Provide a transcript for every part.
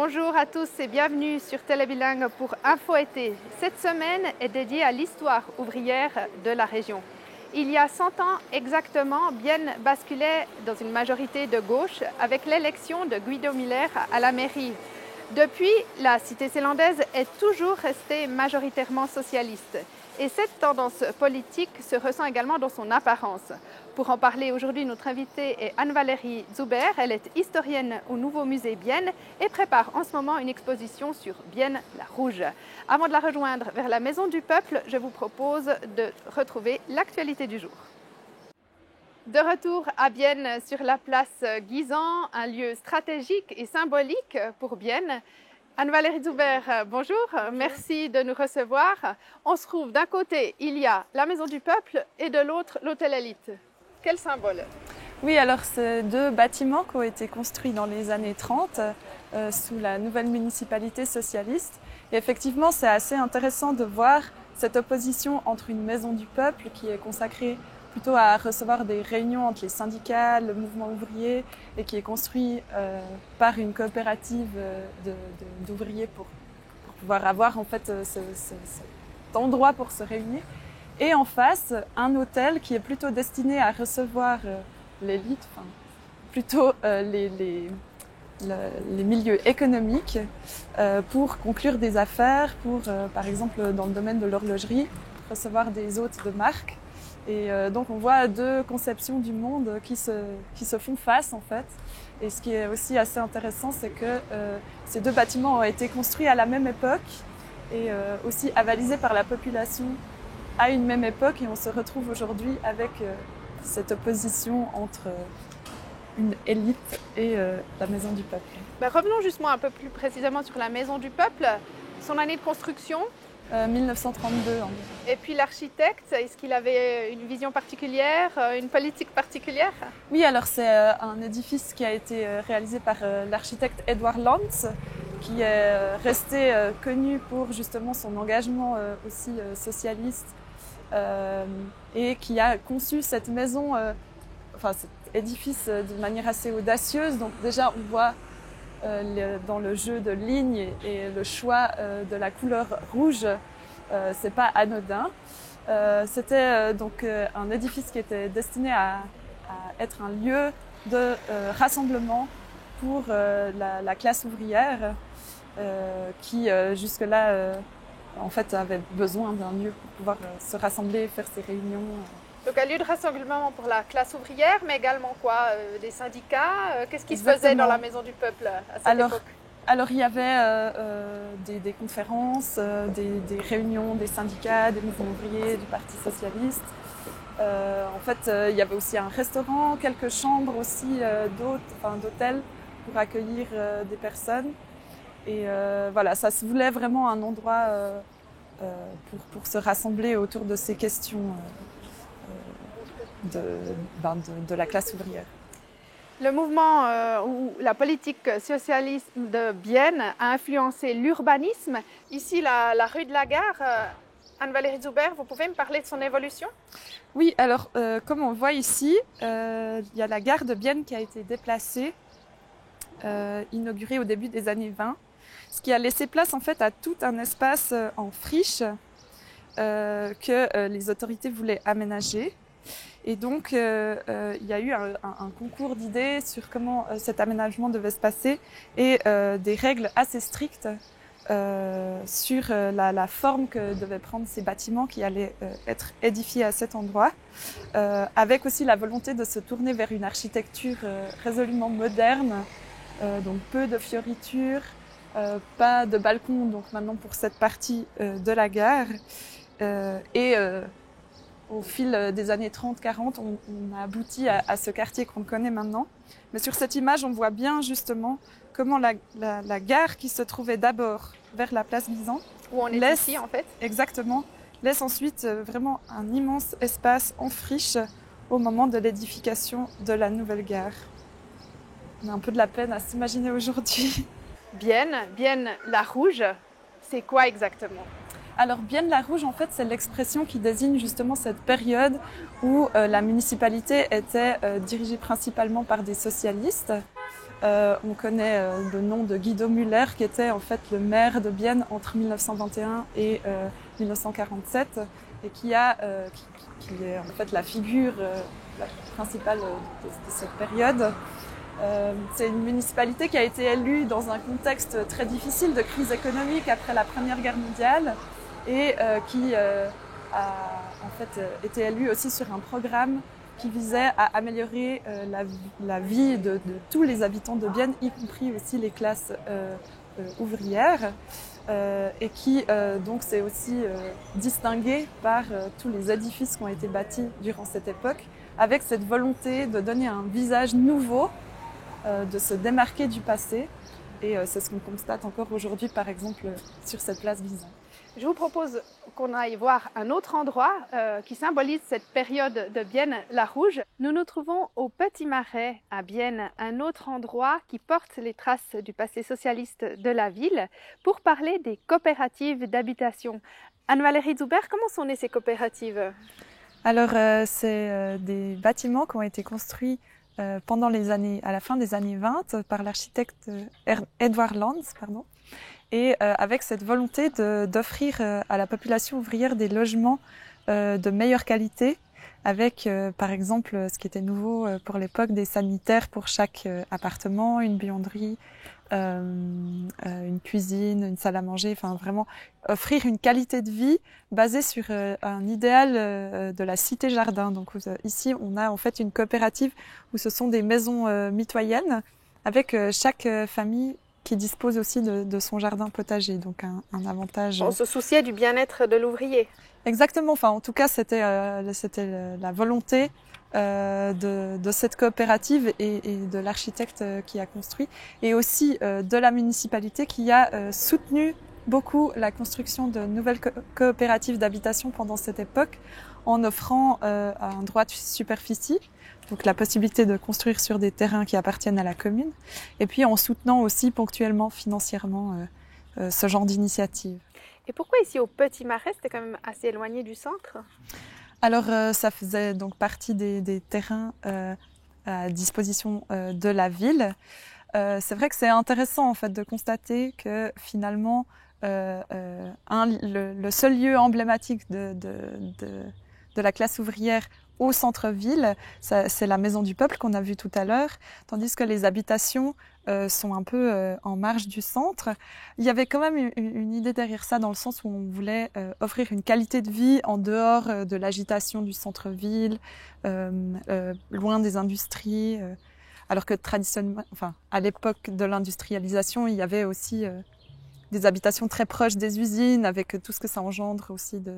Bonjour à tous et bienvenue sur Télébilingue pour Info Été. Cette semaine est dédiée à l'histoire ouvrière de la région. Il y a 100 ans exactement, Bienne basculait dans une majorité de gauche avec l'élection de Guido Müller à la mairie. Depuis, la cité zélandaise est toujours restée majoritairement socialiste. Et cette tendance politique se ressent également dans son apparence. Pour en parler aujourd'hui, notre invitée est Anne-Valérie Zuber. Elle est historienne au Nouveau Musée Bienne et prépare en ce moment une exposition sur Bienne la Rouge. Avant de la rejoindre vers la Maison du Peuple, je vous propose de retrouver l'actualité du jour. De retour à Bienne sur la place Guisan, un lieu stratégique et symbolique pour Bienne. Anne-Valérie Zuber, bonjour, merci de nous recevoir. On se trouve d'un côté, il y a la Maison du Peuple et de l'autre, l'Hôtel Élite. Quel symbole? Oui, alors c'est deux bâtiments qui ont été construits dans les années 30 sous la nouvelle municipalité socialiste. Et effectivement, c'est assez intéressant de voir cette opposition entre une Maison du Peuple qui est consacrée plutôt à recevoir des réunions entre les syndicats, le mouvement ouvrier, et qui est construit par une coopérative d'ouvriers pour pouvoir avoir en fait cet endroit pour se réunir. Et en face, un hôtel qui est plutôt destiné à recevoir l'élite, enfin, plutôt les milieux économiques pour conclure des affaires, pour par exemple dans le domaine de l'horlogerie, recevoir des hôtes de marque. Et donc on voit deux conceptions du monde qui se font face en fait. Et ce qui est aussi assez intéressant, c'est que ces deux bâtiments ont été construits à la même époque et aussi avalisés par la population à une même époque. Et on se retrouve aujourd'hui avec cette opposition entre une élite et la Maison du Peuple. Revenons justement un peu plus précisément sur la Maison du Peuple, son année de construction. 1932 environ. Et puis l'architecte, est-ce qu'il avait une vision particulière, une politique particulière? Oui, alors c'est un édifice qui a été réalisé par l'architecte Edward Lantz, qui est resté connu pour justement son engagement aussi socialiste et qui a conçu cette maison, cet édifice de manière assez audacieuse. Donc déjà on voit dans le jeu de lignes et le choix de la couleur rouge, c'est pas anodin. C'était donc un édifice qui était destiné à être un lieu de rassemblement pour la classe ouvrière qui jusque-là en fait avait besoin d'un lieu pour pouvoir se rassembler, faire ses réunions. Donc un lieu de rassemblement pour la classe ouvrière, mais également quoi, des syndicats. Qu'est-ce qui se faisait dans la Maison du Peuple à cette époque? Alors il y avait des conférences, des réunions des syndicats, des mouvements ouvriers, du Parti socialiste. En fait, il y avait aussi un restaurant, quelques chambres aussi d'hôtels pour accueillir des personnes. Et voilà, ça se voulait vraiment un endroit pour se rassembler autour de ces questions de la classe ouvrière. Le mouvement ou la politique socialiste de Bienne a influencé l'urbanisme. Ici, la rue de la Gare, Anne-Valérie Zuber, vous pouvez me parler de son évolution? Oui, alors comme on voit ici, il y a la gare de Bienne qui a été déplacée, inaugurée au début des années 20, ce qui a laissé place en fait à tout un espace en friche que les autorités voulaient aménager. Et donc, il y a eu un concours d'idées sur comment cet aménagement devait se passer et des règles assez strictes sur la forme que devaient prendre ces bâtiments qui allaient être édifiés à cet endroit, avec aussi la volonté de se tourner vers une architecture résolument moderne, donc peu de fioritures, pas de balcons, donc maintenant pour cette partie de la gare. Au fil des années 30-40, on a abouti à ce quartier qu'on connaît maintenant. Mais sur cette image, on voit bien justement comment la gare qui se trouvait d'abord vers la place Guisan, où on est ici en fait. Exactement, laisse ensuite vraiment un immense espace en friche au moment de l'édification de la nouvelle gare. On a un peu de la peine à s'imaginer aujourd'hui. Bienne la Rouge, c'est quoi exactement? Alors Bienne la Rouge, en fait, c'est l'expression qui désigne justement cette période où la municipalité était dirigée principalement par des socialistes On connaît le nom de Guido Müller, qui était en fait le maire de Bienne entre 1921 et 1947, et qui est en fait la figure la principale de cette période. C'est une municipalité qui a été élue dans un contexte très difficile de crise économique après la Première Guerre mondiale et qui a en fait été élue aussi sur un programme qui visait à améliorer la vie de tous les habitants de Bienne, y compris aussi les classes ouvrières, et qui donc s'est aussi distingué par tous les édifices qui ont été bâtis durant cette époque, avec cette volonté de donner un visage nouveau, de se démarquer du passé. Et c'est ce qu'on constate encore aujourd'hui, par exemple, sur cette place Bizan. Je vous propose qu'on aille voir un autre endroit qui symbolise cette période de Bienne la Rouge. Nous nous trouvons au Petit Marais à Bienne, un autre endroit qui porte les traces du passé socialiste de la ville, pour parler des coopératives d'habitation. Anne-Valérie Zuber, comment sont nées ces coopératives? Alors, c'est des bâtiments qui ont été construits pendant à la fin des années 20 par l'architecte Edward Lanz, et avec cette volonté d'offrir à la population ouvrière des logements de meilleure qualité, avec par exemple ce qui était nouveau pour l'époque, des sanitaires pour chaque appartement, une buanderie, une cuisine, une salle à manger, enfin vraiment offrir une qualité de vie basée sur un idéal de la cité-jardin. Donc ici on a en fait une coopérative où ce sont des maisons mitoyennes avec chaque famille qui dispose aussi de son jardin potager, donc un avantage. On se souciait du bien-être de l'ouvrier. Exactement, enfin en tout cas c'était la volonté de cette coopérative et de l'architecte qui a construit, et aussi de la municipalité qui a soutenu beaucoup la construction de nouvelles coopératives d'habitation pendant cette époque, en offrant un droit de superficie, donc la possibilité de construire sur des terrains qui appartiennent à la commune, et puis en soutenant aussi ponctuellement financièrement ce genre d'initiative. Et pourquoi ici au Petit Marais, c'était quand même assez éloigné du centre? Alors ça faisait donc partie des terrains à disposition de la ville. C'est vrai que c'est intéressant en fait de constater que finalement le seul lieu emblématique de la classe ouvrière au centre-ville, c'est la Maison du Peuple qu'on a vue tout à l'heure, tandis que les habitations sont un peu en marge du centre. Il y avait quand même une idée derrière ça, dans le sens où on voulait offrir une qualité de vie en dehors de l'agitation du centre-ville, loin des industries, alors que traditionnellement, enfin, à l'époque de l'industrialisation, il y avait aussi des habitations très proches des usines, avec tout ce que ça engendre aussi de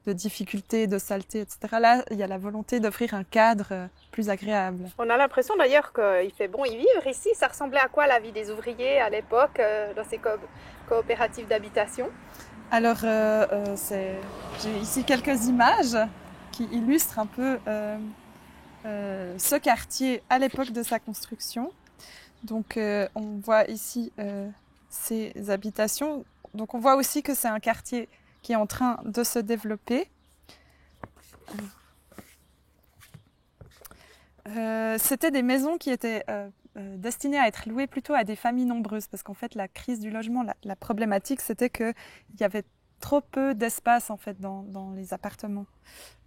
difficultés, de saleté, etc. Là, il y a la volonté d'offrir un cadre plus agréable. On a l'impression d'ailleurs qu'il fait bon y vivre ici. Ça ressemblait à quoi la vie des ouvriers à l'époque dans ces coopératives d'habitation? Alors, j'ai ici quelques images qui illustrent un peu ce quartier à l'époque de sa construction. Donc, on voit ici ces habitations. Donc, on voit aussi que c'est un quartier qui est en train de se développer. C'était des maisons qui étaient destinées à être louées plutôt à des familles nombreuses, parce qu'en fait la crise du logement, la problématique, c'était qu'il y avait trop peu d'espace en fait dans les appartements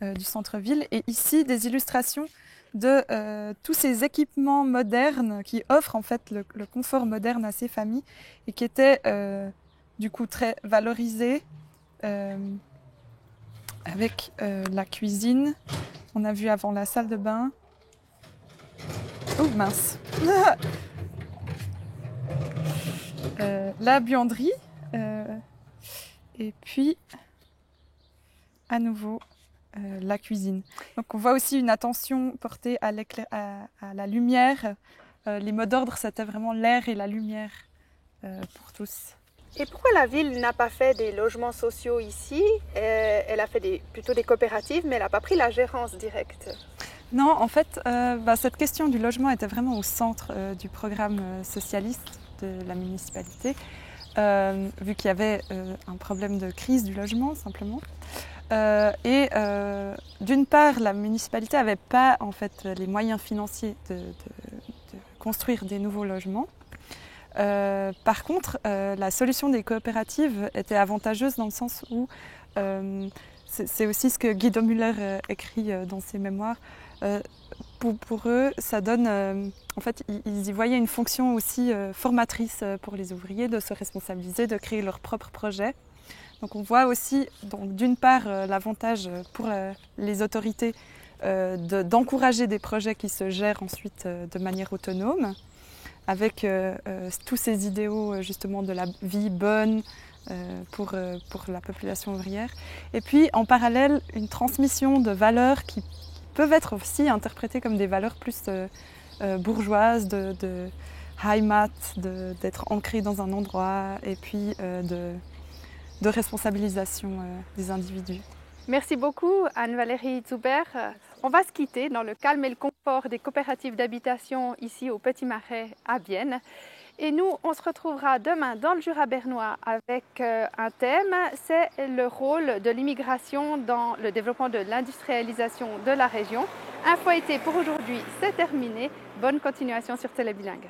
du centre-ville. Et ici, des illustrations de tous ces équipements modernes qui offrent en fait le confort moderne à ces familles, et qui étaient du coup très valorisés. Avec la cuisine, on a vu avant la salle de bain. Oh mince. La buanderie, et puis à nouveau la cuisine. Donc on voit aussi une attention portée à la lumière. Les mots d'ordre, c'était vraiment l'air et la lumière pour tous. Et pourquoi la ville n'a pas fait des logements sociaux ici? Elle a fait plutôt des coopératives, mais elle n'a pas pris la gérance directe. Non, en fait, cette question du logement était vraiment au centre du programme socialiste de la municipalité, vu qu'il y avait un problème de crise du logement, simplement. D'une part, la municipalité n'avait pas en fait, les moyens financiers de construire des nouveaux logements. Par contre, la solution des coopératives était avantageuse dans le sens où c'est aussi ce que Guido Müller écrit dans ses mémoires. Pour eux, ça donne, en fait, ils y voyaient une fonction aussi formatrice pour les ouvriers de se responsabiliser, de créer leurs propres projets. Donc on voit aussi, d'une part, l'avantage pour les autorités d'encourager des projets qui se gèrent ensuite de manière autonome, avec tous ces idéaux justement de la vie bonne pour la population ouvrière. Et puis en parallèle, une transmission de valeurs qui peuvent être aussi interprétées comme des valeurs plus bourgeoises, de Heimat, d'être ancré dans un endroit, et puis de responsabilisation des individus. Merci beaucoup Anne-Valérie Zuber. On va se quitter dans le calme et le confort des coopératives d'habitation ici au Petit Marais à Bienne. Et nous, on se retrouvera demain dans le Jura bernois avec un thème, c'est le rôle de l'immigration dans le développement de l'industrialisation de la région. Info été pour aujourd'hui, c'est terminé. Bonne continuation sur Télébilingue.